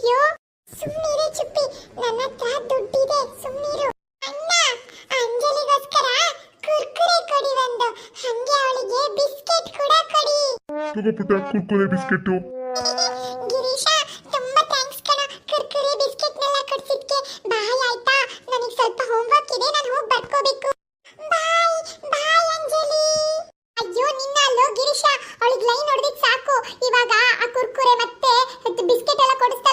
ಬಿಸ್ಕೆಟ್ಯೋ. ಸುಮ್ಮನಿರೆ ಚುಪ್ಪಿ, ನನ್ನ ಹತ್ರ ದುಡ್ಡಿದೆ, ಸುಮ್ಮನಿರು. ಅಣ್ಣ, ಅಂಜಲಿಗೋಸ್ಕರ ಕುರ್ಕುರೆ ಕೊಡಿ ಒಂದು, ಹಂಗೆ ಅವಳಿಗೆ ಬಿಸ್ಕೆಟ್ ಕೂಡ ಕೊಡಿ. ತಗೋ ಪುಟ್ಟ, ಕುರ್ಕುರೆ ಬಿಸ್ಕೆಟು. ಗಿರೀಶ, ತುಂಬಾ ಥ್ಯಾಂಕ್ಸ್ ಕಣ, ಕುರ್ಕುರೆ ಬಿಸ್ಕೆಟ್ನೆಲ್ಲ ಕೊಡ್ಸಿದ್ಕೆ. ಬಾಯ್ ಆಯ್ತಾ, ನನಗೆ ಸ್ವಲ್ಪ ಹೋಮ್ವರ್ಕ್ ಇದೆ, ನಾನು ಹೋಗಿ ಬರ್ಕೋಬೇಕು. ಬಾಯ್ ಬಾಯ್ ಅಂಜಲಿ. ಅಯ್ಯೋ ನಿನ್ನ ಅಲ್ಲೋ ಗಿರೀಶ, ಅವಳಿಗೆ ಲೈನ್ ಹೊಡೆದಿದ್ದು ಸಾಕು, ಇವಾಗ ಆ ಕುರ್ಕುರೆ ಮತ್ತೆ ಬಿಸ್ಕೆಟ್ ಎಲ್ಲ ಕೊಡಿಸ್ತಾ